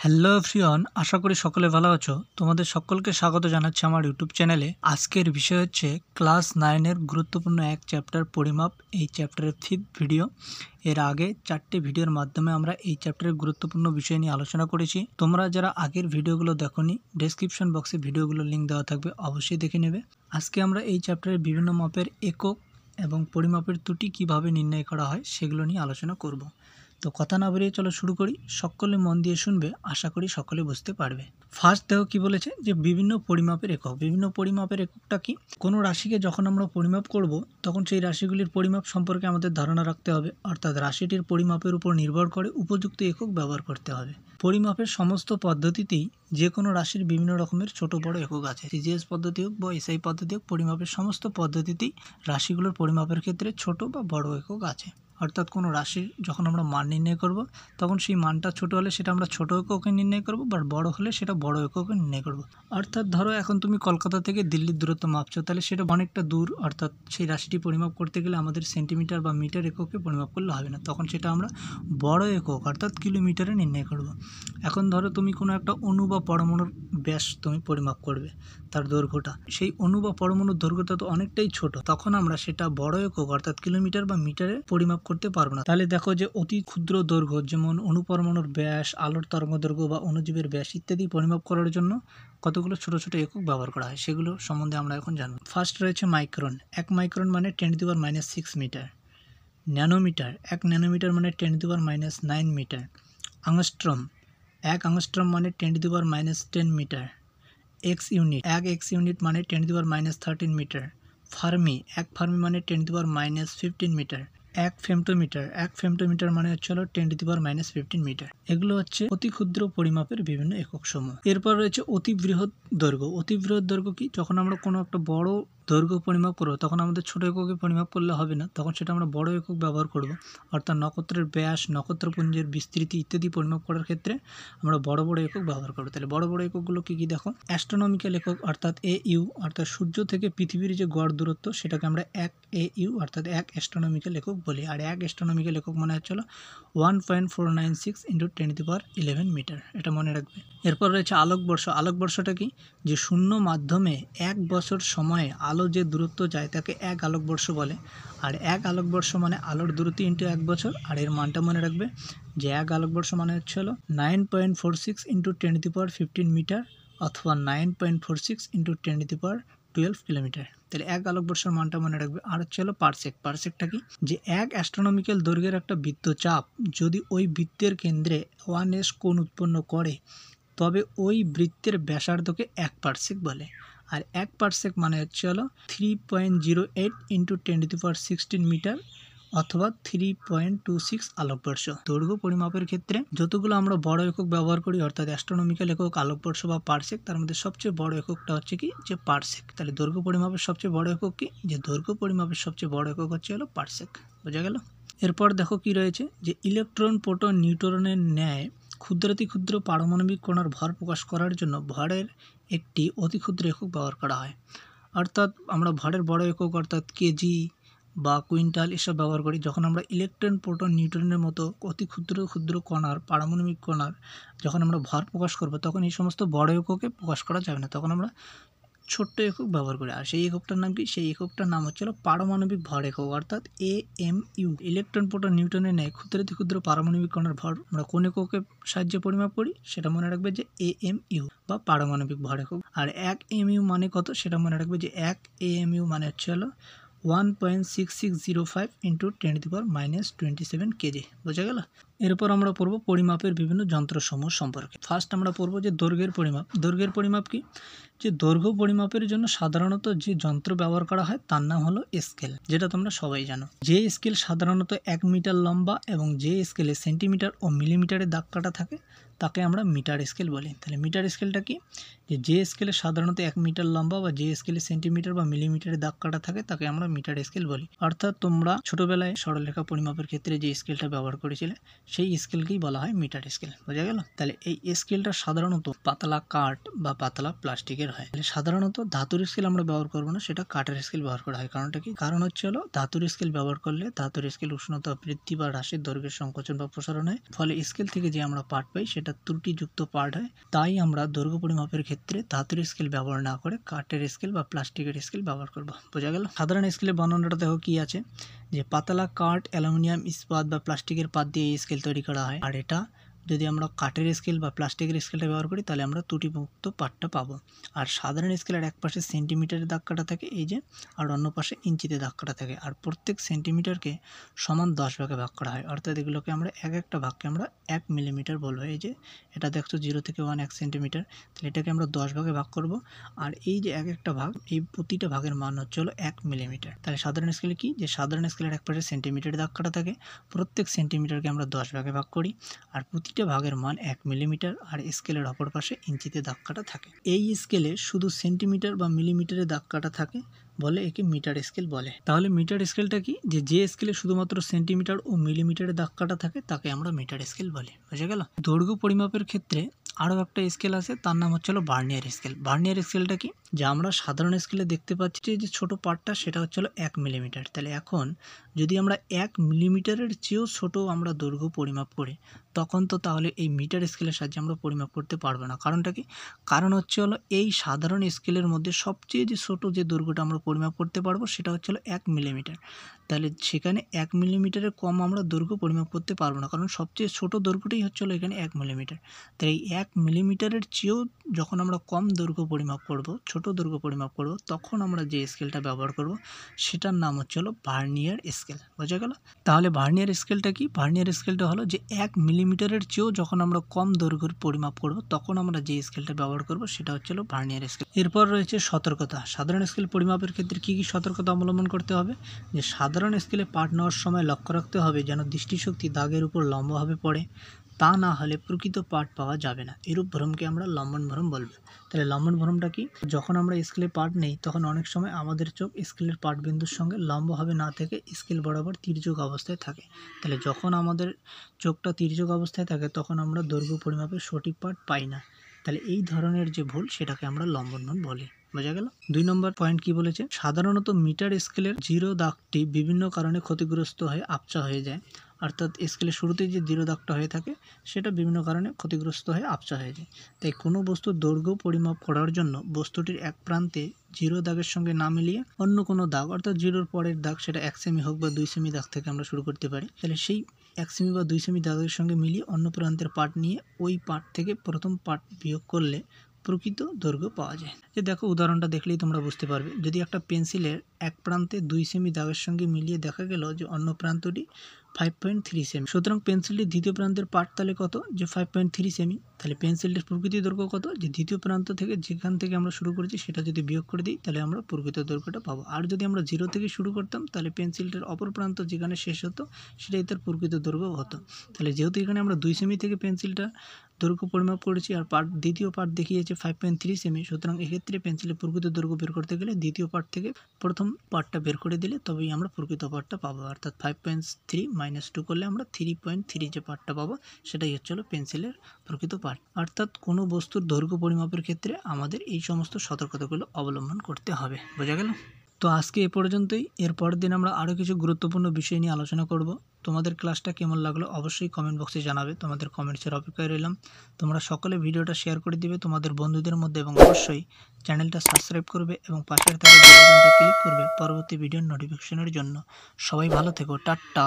Hello everyone, আশা করি সকলে ভালো আছো। তোমাদের সকলকে স্বাগত জানাচ্ছি আমার ইউটিউব চ্যানেলে। আজকের বিষয় হচ্ছে ক্লাস 9-এর গুরুত্বপূর্ণ এক চ্যাপ্টার পরিমাপ। এই চ্যাপ্টারের 5th ভিডিও। এর আগে 4টে ভিডিওর মাধ্যমে আমরা এই চ্যাপ্টারের গুরুত্বপূর্ণ বিষয় নিয়ে আলোচনা করেছি। তোমরা যারা আগের ভিডিওগুলো দেখোনি, ডেসক্রিপশন বক্সে ভিডিওগুলোর লিঙ্ক দেওয়া থাকবে, অবশ্যই দেখে নেবে। আজকে আমরা এই চ্যাপ্টারের বিভিন্ন মাপের একক এবং পরিমাপের ত্রুটি কিভাবে নির্ণয় করা হয় সেগুলো নিয়ে আলোচনা করব। তো কথা না বেরিয়ে চলো শুরু করি। সকলে মন দিয়ে শুনবে, আশা করি সকলে বুঝতে পারবে। ফার্স্ট দেখো কি বলেছে, যে বিভিন্ন পরিমাপের একক। বিভিন্ন পরিমাপের এককটা কি? কোনো রাশিকে যখন আমরা পরিমাপ করব, তখন সেই রাশিগুলির পরিমাপ সম্পর্কে আমাদের ধারণা রাখতে হবে, অর্থাৎ রাশিটির পরিমাপের উপর নির্ভর করে উপযুক্ত একক ব্যবহার করতে হবে। পরিমাপের সমস্ত পদ্ধতিতেই যে কোনো রাশির বিভিন্ন রকমের ছোট বড় একক আছে। সিজিএস পদ্ধতি হোক বা এসআই পদ্ধতি হোক, পরিমাপের সমস্ত পদ্ধতিতেই রাশিগুলোর পরিমাপের ক্ষেত্রে ছোট বা বড় একক আছে। অর্থাৎ কোনো রাশির যখন আমরা মান নির্ণয় করব, তখন সেই মানটা ছোট হলে সেটা আমরা ছোট এককে নির্ণয় করব, বা বড় হলে সেটা বড় এককে নির্ণয় করব। অর্থাৎ ধরো এখন তুমি কলকাতা থেকে দিল্লির দূরত্ব মাপছো, তাহলে সেটা অনেকটা দূর, অর্থাৎ সেই রাশিটি পরিমাপ করতে গেলে আমাদের সেন্টিমিটার বা মিটার এককে পরিমাপ করলে হবে না, তখন সেটা আমরা বড় একক অর্থাৎ কিলোমিটারে নির্ণয় করব। এখন ধরো তুমি কোনো একটা অণু বা পরমাণুর ব্যাস তুমি পরিমাপ করবে, তার দৈর্ঘ্যটা, সেই অণু বা পরমাণুর দৈর্ঘ্যটা তো অনেকটাই ছোট, তখন আমরা সেটা বড় একক অর্থাৎ কিলোমিটার বা মিটারে পরিমাপ করতে পারবো না। তাহলে দেখো যে অতি ক্ষুদ্র দৈর্ঘ্য, যেমন অণু পরমাণুর ব্যাস, আলোর তরঙ্গ দৈর্ঘ্য বা অণুজীবের ব্যাস ইত্যাদি পরিমাপ করার জন্য কতগুলো ছোট ছোট একক ব্যবহার করা হয়, সেগুলো সম্বন্ধে আমরা এখন জানবো। ফার্স্ট রয়েছে মাইক্রন। 1 মাইক্রন মানে 10⁻⁻6 মিটার। ন্যানোমিটার, 1 ন্যানোমিটার মানে 10⁻⁹ মিটার। আংস্ট্রম, 1 আংস্ট্রম মানে 10⁻⁻10 metre. X unit, 1 X unit মানে 10⁻⁻13 মিটার। ফার্মি, 1 ফার্মি মানে 10⁻⁻15 মিটার। 1 ফেমটোমিটার, 1 ফেমটোমিটার মানে হচ্ছে 10⁻⁻15 মিটার। এগুলো হচ্ছে অতি ক্ষুদ্র পরিমাপের বিভিন্ন একক সমূহ। এরপর রয়েছে অতি বৃহৎ দৈর্ঘ্য। অতি বৃহৎ দৈর্ঘ্য কি? যখন আমরা কোনো একটা বড় দৈর্ঘ্য পরিমাপ করবো, তখন আমাদের ছোট এককে পরিমাপ করলে হবে না, তখন সেটা আমরা বড় একক ব্যবহার করব। অর্থাৎ নক্ষত্রের ব্যাস, নক্ষত্রপুঞ্জের বিস্তৃতি ইত্যাদি পরিমাপ করার ক্ষেত্রে আমরা বড় বড় একক ব্যবহার করবো। তাহলে বড় বড় এককগুলো কি কি দেখো। অ্যাস্ট্রোনমিক্যাল একক অর্থাৎ AU, অর্থাৎ সূর্য থেকে পৃথিবীর যে গড় দূরত্ব, সেটাকে আমরা 1 AU অর্থাৎ 1 অ্যাস্ট্রোনমিক্যাল একক বলি। আর 1 অ্যাস্ট্রোনমিক্যাল একক মানে হচ্ছে 1.496 × 10⁻11 মিটার, এটা মনে রাখবে। এরপর রয়েছে আলোকবর্ষ। আলোকবর্ষটা কি? যে শূন্য মাধ্যমে 1 বছর সময়ে আলো যে দূরত্ব যায় তাকে 1 আলোকবর্ষ বলে। আর 1 আলোকবর্ষ মানে আলোর দূরত্ব ইন্টু 1 বছর। আর এর মানটা মনে রাখবে যে 1 আলোকবর্ষ মানে হচ্ছে 9.46 × 10⁻15 মিটার, অথবা 9.46 × 10⁻12 কিলোমিটার। তাহলে 1 আলোকবর্ষের মানটা মনে রাখবে। আর হচ্ছে পারসেক। পারসেকটা কি? যে 1 অ্যাস্ট্রোনমিক্যাল দৈর্ঘ্যের একটা বৃত্তচাপ যদি ওই বৃত্তের কেন্দ্রে 1s কোণ উৎপন্ন করে, তবে ওই বৃত্তের ব্যাসার্ধকে 1 পারসেক বলে। আর 1 পারসেক মানে হচ্ছে 3.08 × 10⁻16 মিটার, অথবা 3.26 আলোকবর্ষ। দৈর্ঘ্য পরিমাপের ক্ষেত্রে যতগুলো আমরা বড় একক ব্যবহার করি, অর্থাৎ অ্যাস্ট্রোনমিক্যাল একক, আলোকবর্ষ বা পারসেক, তার মধ্যে সবচেয়ে বড় এককটা হচ্ছে কি? যে পারসেক। তাহলে দৈর্ঘ্য পরিমাপের সবচেয়ে বড় একক কি? যে দৈর্ঘ্য পরিমাপের সবচেয়ে বড় একক হচ্ছে পারসেক। বোঝা গেল? এরপর দেখো কি রয়েছে, যে ইলেকট্রন, প্রোটন, নিউট্রনের ন্যায় ক্ষুদ্রাতি ক্ষুদ্র পারমাণবিক কণার ভর প্রকাশ করার জন্য ভরের একটি অতি ক্ষুদ্র একক ব্যবহার করা হয়। অর্থাৎ আমরা ভরের বড় একক অর্থাৎ কেজি বা কুইন্টাল এসব ব্যবহার করি। যখন আমরা ইলেকট্রন, প্রোটন, নিউট্রনের মতো অতি ক্ষুদ্র ক্ষুদ্র কণার, পারমাণবিক কণার যখন আমরা ভর প্রকাশ করব, তখন এই সমস্ত বড় এককে প্রকাশ করা যাবে না, তখন আমরা ছোট্ট একক ব্যবহার করি। আর সেই এককটার নাম কি? সেই এককটার নাম হচ্ছে পারমাণবিক ভর একক অর্থাৎ AMU। ইলেকট্রন, প্রোটন, নিউট্রনের ন্যায় ক্ষুদ্রাতি ক্ষুদ্র পারমাণবিক কণার ভর আমরা কোন এককের সাহায্যে পরিমাপ করি? সেটা মনে রাখবে যে AMU বা পারমাণবিক ভর একক। আর 1 AMU মানে কত? সেটা মনে রাখবে যে 1 AMU মানে হচ্ছে 1.6605 × 10⁻⁻27 কেজি। বোঝা গেল? এরপর আমরা পড়ব পরিমাপের বিভিন্ন যন্ত্রসমূহ সম্পর্কে। ফার্স্ট আমরা পড়ব যে দৈর্ঘ্যের পরিমাপ। দৈর্ঘ্যের পরিমাপ কি? যে দৈর্ঘ্য পরিমাপের জন্য সাধারণত যে যন্ত্র ব্যবহার করা হয় তার নাম হলো স্কেল, যেটা তোমরা সবাই জানো। যে স্কেল সাধারণত 1 মিটার লম্বা এবং যে স্কেলে সেন্টিমিটার ও মিলিমিটারে দাগ কাটা থাকে তাকে আমরা মিটার স্কেল বলি। তাহলে মিটার স্কেলটা কি? যে স্কেলে সাধারণত 1 মিটার লম্বা বা যে স্কেলে সেন্টিমিটার বা মিলিমিটারে দাগ কাটা থাকে তাকে আমরা মিটার স্কেল বলি। অর্থাৎ তোমরা ছোটবেলায় সরলরেখা পরিমাপের ক্ষেত্রে যে স্কেলটা ব্যবহার করেছিলে সেই স্কেলকেই বলা হয় মিটার স্কেল। বোঝা গেল? তাহলে এই স্কেলটা সাধারণত পাতলা কাঠ বা পাতলা প্লাস্টিকের হয়। তাহলে সাধারণত ধাতুর স্কেল আমরা ব্যবহার করবো না, সেটা কাঠের স্কেল ব্যবহার করা হয়। কারণটা কি? কারণ হচ্ছে হলো ধাতুর স্কেল ব্যবহার করলে ধাতুর স্কেল উষ্ণতা বৃদ্ধি বা হ্রাসের দৈর্ঘ্যের সংকোচন বা প্রসারণ হয়, ফলে স্কেল থেকে যে আমরা পার্ট পাই সেটা ত্রুটিযুক্ত পার্ট হয়। তাই আমরা দৈর্ঘ্য পরিমাপের ক্ষেত্রে ধাতুর স্কেল ব্যবহার না করে কাঠের স্কেল বা প্লাস্টিকের স্কেল ব্যবহার করব। বোঝা গেল? সাধারণ স্কেলের বর্ণনাটা দেখো কি আছে, যে পাতলা কাঠ, অ্যালুমিনিয়াম, ইস্পাত বা প্লাস্টিকের পাত দিয়ে এই স্কেল তৈরি করা হয়। আর এটা যদি আমরা কাঠের স্কেল বা প্লাস্টিকের স্কেলটা ব্যবহার করি তাহলে আমরা ত্রুটিমুক্ত পার্টটা পাবো। আর সাধারণ স্কেলের এক পাশে সেন্টিমিটারের দাগ কাটা থাকে এই যে, আর অন্য পাশে ইঞ্চিতে দাগ কাটা থাকে। আর প্রত্যেক সেন্টিমিটারকে সমান 10 ভাগে ভাগ করা হয়, অর্থাৎ এগুলোকে আমরা এক একটা ভাগকে আমরা 1 মিলিমিটার বলবো। এই যে এটা দেখছো 0 থেকে 1 1 সেন্টিমিটার, তাহলে এটাকে আমরা 10 ভাগে ভাগ করব। আর এই যে এক একটা ভাগ, এই প্রতিটা ভাগের মান হচ্ছে হলো 1 মিলিমিটার। তাহলে সাধারণ স্কেলে কি, যে সাধারণ স্কেলের এক পাশে সেন্টিমিটারে দাগ কাটা থাকে, প্রত্যেক সেন্টিমিটারকে আমরা 10 ভাগে ভাগ করি, আর প্রতিটা ভাগের মান 1 মিলিমিটার, আর স্কেলের অপর পাশে ইঞ্চিতে দাগ কাটা থাকে। এই স্কেলে শুধু সেন্টিমিটার বা মিলিমিটারে দাগ কাটা থাকে বলে একে মিটার স্কেল বলে। তাহলে মিটার স্কেলটা কি, যে স্কেলে শুধুমাত্র সেন্টিমিটার ও মিলিমিটারে দাগ কাটা থাকে তাকে আমরা মিটার স্কেল বলি। বুঝে গেল? দৈর্ঘ্য পরিমাপের ক্ষেত্রে আরও একটা স্কেল আছে, তার নাম হচ্ছে হলো ভার্নিয়ার স্কেল। ভার্নিয়ার স্কেলটা কি, যে আমরা সাধারণ স্কেলে দেখতে পাচ্ছি যে ছোট পার্টটা সেটা হচ্ছে হলো 1 মিলিমিটার। তাহলে এখন যদি আমরা 1 মিলিমিটারের চেয়েও ছোট আমরা দৈর্ঘ্য পরিমাপ করি, তখন তো তাহলে এই মিটার স্কেলের সাহায্যে আমরা পরিমাপ করতে পারবো না। কারণটা কি? কারণ হচ্ছে হলো এই সাধারণ স্কেলের মধ্যে সবচেয়ে যে ছোট যে দৈর্ঘ্যটা আমরা পরিমাপ করতে পারবো সেটা হচ্ছে হলো 1 মিলিমিটার। তাহলে সেখানে 1 মিলিমিটারের কম আমরা দৈর্ঘ্য পরিমাপ করতে পারবো না, কারণ সবচেয়ে ছোট দৈর্ঘ্যটাই হচ্ছে হলো এখানে 1 মিলিমিটার। তাই এই 1 মিলিমিটারের চেয়েও যখন আমরা কম দৈর্ঘ্য পরিমাপ করব, ছোট দৈর্ঘ্য পরিমাপ করব, তখন আমরা যে স্কেলটা ব্যবহার করব সেটার নাম হচ্ছে হলো ভার্নিয়ার স্কেল। বোঝা গেল? তাহলে ভার্নিয়ার স্কেলটা কি? ভার্নিয়ার স্কেলটা হলো যে 1 মিলিমিটারের চেয়েও যখন আমরা কম দৈর্ঘ্যের পরিমাপ করব, তখন আমরা যে স্কেলটা ব্যবহার করব সেটা হচ্ছে হলো ভার্নিয়ার স্কেল। এরপর রয়েছে সতর্কতা। সাধারণ স্কেল পরিমাপের ক্ষেত্রে কী কী সতর্কতা অবলম্বন করতে হবে? যে সাধারণ স্কেলে পাঠ নেওয়ার সময় লক্ষ্য রাখতে হবে যেন দৃষ্টিশক্তি দাগের উপর লম্বভাবে পড়ে, তা না হলে প্রকৃত পাঠ পাওয়া যাবে না। এরূপ ভ্রমকে আমরা লম্বন ভ্রম বলবো। তাহলে লম্বন ভ্রমটা কি? যখন আমরা স্কেলে পাঠ নেই তখন অনেক সময় আমাদের চোখ স্কেলের পাঠ বিন্দুর সঙ্গে লম্বভাবে না থেকে স্কেল বরাবর তির্যক অবস্থায় থাকে। তাহলে যখন আমাদের চোখটা তির্যক অবস্থায় থাকে তখন আমরা দৈর্ঘ্য পরিমাপের সঠিক পাঠ পাই না। তাহলে এই ধরনের যে ভুল সেটাকে আমরা লম্বন ভ্রম বলি। বোঝা গেল? 2 নম্বর পয়েন্ট কি বলেছে? সাধারণত মিটার স্কেলের 0 দাগটি বিভিন্ন কারণে ক্ষতিগ্রস্ত হয়ে আবছা হয়ে যায়। অর্থাৎ স্কেলের শুরুতে যে 0 দাগটা হয়ে থাকে সেটা বিভিন্ন কারণে ক্ষতিগ্রস্ত হয়ে আবছা হয়ে যায়। তাই কোনো বস্তুর দৈর্ঘ্য পরিমাপ করার জন্য বস্তুটির এক প্রান্তে 0 দাগের সঙ্গে না মিলিয়ে অন্য কোনো দাগ, অর্থাৎ 0-র পরের দাগ, সেটা 1 সেমি হোক বা 2 সেমি দাগ থেকে আমরা শুরু করতে পারি। তাহলে সেই 1 সেমি বা 2 সেমি দাগের সঙ্গে মিলিয়ে অন্য প্রান্তের পার্ট নিয়ে ওই পার্ট থেকে প্রথম পার্ট বিয়োগ করলে প্রকৃত দৈর্ঘ্য পাওয়া যায়। যে দেখো, উদাহরণটা দেখলেই তোমরা বুঝতে পারবে। যদি একটা পেন্সিলের এক প্রান্তে 2 সেমি দাগের সঙ্গে মিলিয়ে দেখা গেল যে অন্য প্রান্তটি 5.3 সেমি, সুতরাং পেন্সিলটির দ্বিতীয় প্রান্তের পার্ট তাহলে কত? যে 5.3 সেমি। তাহলে পেন্সিলটির প্রকৃত দৈর্ঘ্য কত? যে দ্বিতীয় প্রান্ত থেকে যেখান থেকে আমরা শুরু করেছি সেটা যদি বিয়োগ করে দিই তাহলে আমরা প্রকৃত দৈর্ঘ্যটা পাবো। আর যদি আমরা 0 থেকে শুরু করতাম তাহলে পেন্সিলটির অপর প্রান্ত যেখানে শেষ হতো সেটাই তার প্রকৃত দৈর্ঘ্য হতো। তাহলে যেহেতু এখানে আমরা 2 সেমি থেকে পেন্সিলটা দৈর্ঘ্য পরিমাপ করেছি আর দ্বিতীয় পার্ট দেখিয়েছে 5.3 সেমি, সুতরাং এক্ষেত্রে পেন্সিলের প্রকৃত দৈর্ঘ্য বের করতে গেলে দ্বিতীয় পার্ট থেকে প্রথম পার্টটা বের করে দিলে তবেই আমরা প্রকৃত পার্টটা পাবো। অর্থাৎ 5.3 - 2 করলে আমরা 3.3 যে পার্টটা পাবো সেটাই হচ্ছে হলো পেন্সিলের প্রকৃত পার্ট। অর্থাৎ কোনো বস্তুর দৈর্ঘ্য পরিমাপের ক্ষেত্রে আমাদের এই সমস্ত সতর্কতাগুলো অবলম্বন করতে হবে। বোঝা গেল? তো আজকে এ পর্যন্তই। এর পরের দিন আমরা আরও কিছু গুরুত্বপূর্ণ বিষয় নিয়ে আলোচনা করব। তোমাদের ক্লাসটা কেমন লাগলো অবশ্যই কমেন্ট বক্সে জানাবে। তোমাদের কমেন্টসের অপেক্ষায় রইলাম। তোমরা সকলে ভিডিওটা শেয়ার করে দিবে তোমাদের বন্ধুদের মধ্যে এবং অবশ্যই চ্যানেলটা সাবস্ক্রাইব করবে এবং পাশের থাকা বেল আইকনটা ক্লিক করবে পরবর্তী ভিডিওর নোটিফিকেশনের জন্য। সবাই ভালো থেকো। টাটা।